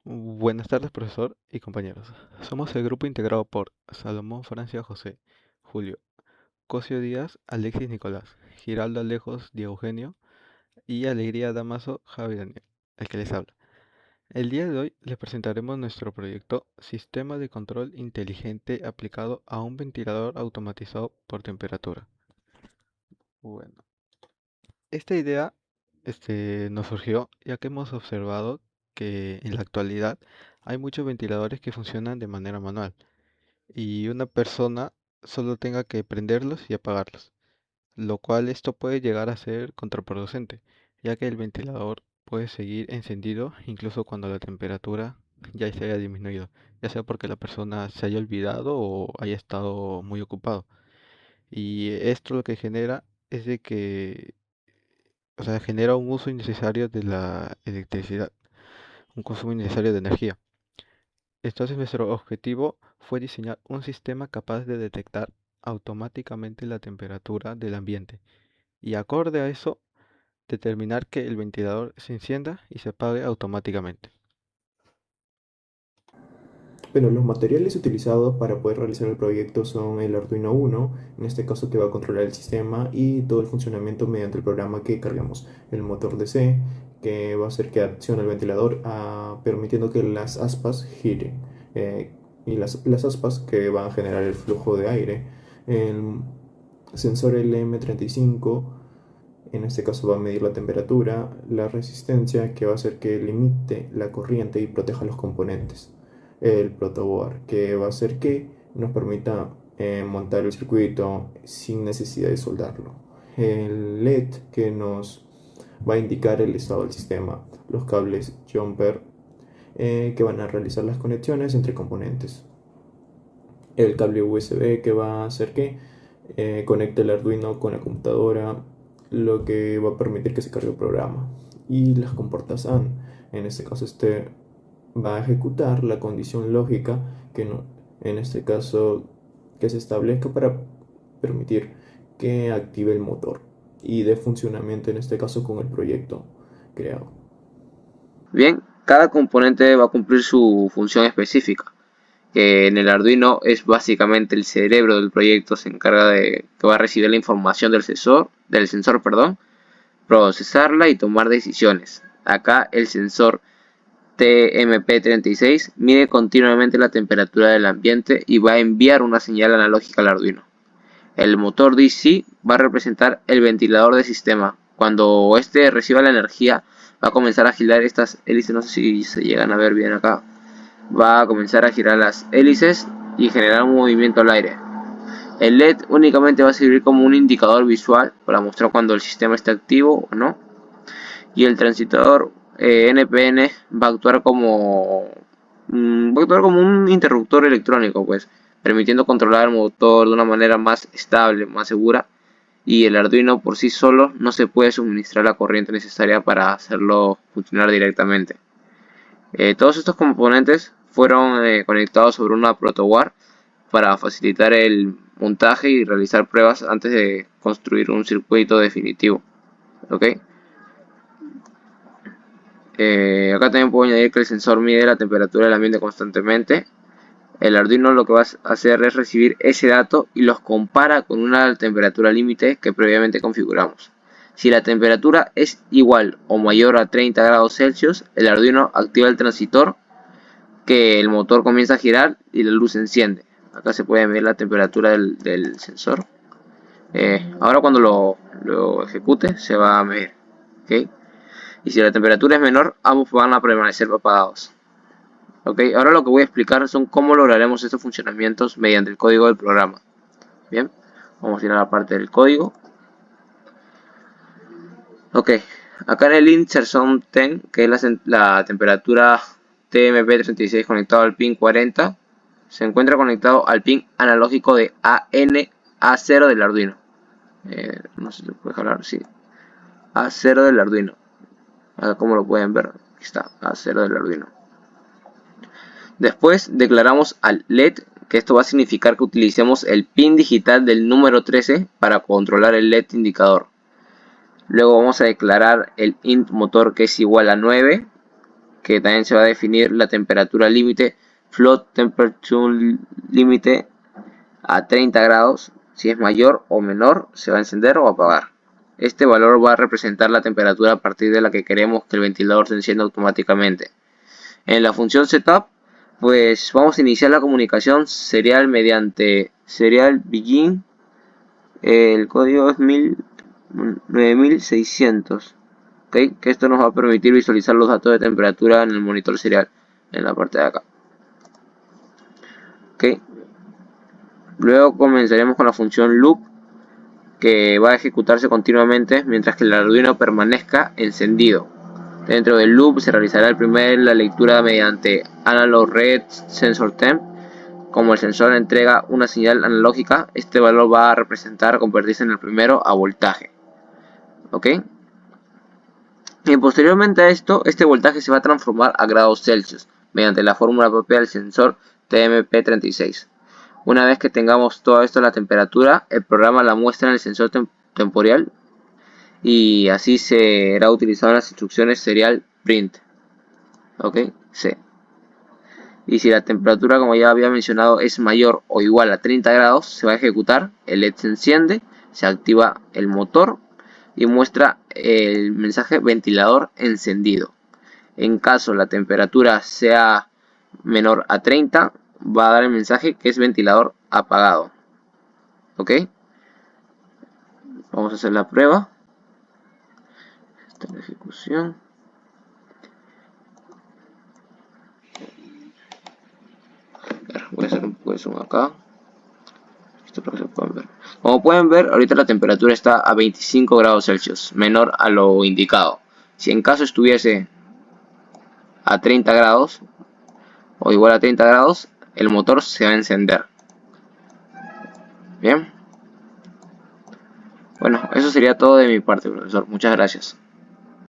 Buenas tardes, profesor y compañeros. Somos el grupo integrado por Salomón Francia José, Julio, Cosio Díaz, Alexis Nicolás, Giraldo Alejos, Diego Eugenio y Alegría Damaso, Javi Daniel, el que les habla. El día de hoy les presentaremos nuestro proyecto Sistema de Control Inteligente aplicado a un ventilador automatizado por temperatura. Bueno, esta idea nos surgió ya que hemos observado que en la actualidad hay muchos ventiladores que funcionan de manera manual y una persona solo tenga que prenderlos y apagarlos, lo cual esto puede llegar a ser contraproducente, ya que el ventilador puede seguir encendido incluso cuando la temperatura ya se haya disminuido, ya sea porque la persona se haya olvidado o haya estado muy ocupado. Y esto lo que genera es de que, o sea, genera un uso innecesario de la electricidad, un consumo innecesario de energía. Entonces nuestro objetivo fue diseñar un sistema capaz de detectar automáticamente la temperatura del ambiente y acorde a eso determinar que el ventilador se encienda y se apague automáticamente. Bueno, los materiales utilizados para poder realizar el proyecto son el Arduino Uno, en este caso que va a controlar el sistema y todo el funcionamiento mediante el programa que cargamos. El motor DC, que va a hacer que accione el ventilador, permitiendo que las aspas giren. Y las aspas que van a generar el flujo de aire. El sensor LM35, en este caso va a medir la temperatura, la resistencia, que va a hacer que limite la corriente y proteja los componentes. El protoboard, que va a hacer que nos permita montar el circuito sin necesidad de soldarlo. El LED, que nos va a indicar el estado del sistema. Los cables jumper, que van a realizar las conexiones entre componentes. El cable USB, que va a hacer que conecte el Arduino con la computadora, lo que va a permitir que se cargue el programa. Y las compuertas AND, en este caso va a ejecutar la condición lógica que no, en este caso que se establezca para permitir que active el motor y dé funcionamiento en este caso con el proyecto creado. Bien, cada componente va a cumplir su función específica, que en el Arduino es básicamente el cerebro del proyecto, se encarga de que va a recibir la información del sensor, perdón, procesarla y tomar decisiones. Acá el sensor TMP36 mide continuamente la temperatura del ambiente y va a enviar una señal analógica al Arduino. El motor DC va a representar el ventilador del sistema. Cuando este reciba la energía, va a comenzar a girar estas hélices, no sé si se llegan a ver bien acá. Va a comenzar a girar las hélices y generar un movimiento al aire. El LED únicamente va a servir como un indicador visual para mostrar cuando el sistema está activo o no. Y el transistor NPN va a actuar como un interruptor electrónico, pues, permitiendo controlar el motor de una manera más estable, más segura. Y el Arduino por sí solo no se puede suministrar la corriente necesaria para hacerlo funcionar directamente. Todos estos componentes fueron conectados sobre una protoboard para facilitar el montaje y realizar pruebas antes de construir un circuito definitivo. ¿Ok? Acá también puedo añadir que el sensor mide la temperatura del ambiente constantemente. El Arduino lo que va a hacer es recibir ese dato y los compara con una temperatura límite que previamente configuramos. Si la temperatura es igual o mayor a 30 grados Celsius, el Arduino activa el transistor, que el motor comienza a girar y la luz se enciende. Acá se puede medir la temperatura del sensor. Ahora cuando lo ejecute se va a medir. ¿Okay? Y si la temperatura es menor, ambos van a permanecer apagados. Ok, ahora lo que voy a explicar son cómo lograremos estos funcionamientos mediante el código del programa. Bien, vamos a ir a la parte del código. Ok, acá en el insert zone 10, que es la temperatura TMP36 conectado al pin 40, se encuentra conectado al pin analógico de A0 del Arduino. No sé si se puede jalar, sí. A0 del Arduino. Acá como lo pueden ver, aquí está, A0 del Arduino. Después declaramos al LED, que esto va a significar que utilicemos el pin digital del número 13 para controlar el LED indicador. Luego vamos a declarar el int motor, que es igual a 9, que también se va a definir la temperatura límite, float temperature límite a 30 grados. Si es mayor o menor, se va a encender o apagar. Este valor va a representar la temperatura a partir de la que queremos que el ventilador se encienda automáticamente. En la función setup, pues vamos a iniciar la comunicación serial mediante serial begin. El código es 9600. ¿Okay? Que esto nos va a permitir visualizar los datos de temperatura en el monitor serial en la parte de acá. ¿Okay? Luego comenzaremos con la función loop, que va a ejecutarse continuamente mientras que el Arduino permanezca encendido. Dentro del loop se realizará la lectura mediante analog read sensor temp. Como el sensor entrega una señal analógica, este valor va a convertirse en el primero a voltaje. ¿Ok? Y posteriormente a esto, este voltaje se va a transformar a grados Celsius mediante la fórmula propia del sensor TMP36. Una vez que tengamos todo esto, la temperatura, el programa la muestra en el sensor temporal y así será utilizado en las instrucciones serial print. ¿Ok? C. Y si la temperatura, como ya había mencionado, es mayor o igual a 30 grados, se va a ejecutar, el LED se enciende, se activa el motor y muestra el mensaje ventilador encendido. En caso la temperatura sea menor a 30, va a dar el mensaje que es ventilador apagado. ¿Ok? Vamos a hacer la prueba. Esta es la ejecución. Voy a hacer un poco de zoom acá. Esto para que se puedan ver. Como pueden ver, ahorita la temperatura está a 25 grados Celsius, menor a lo indicado. Si en caso estuviese a 30 grados o igual a 30 grados, el motor se va a encender. Bien. Bueno, eso sería todo de mi parte, profesor. Muchas gracias.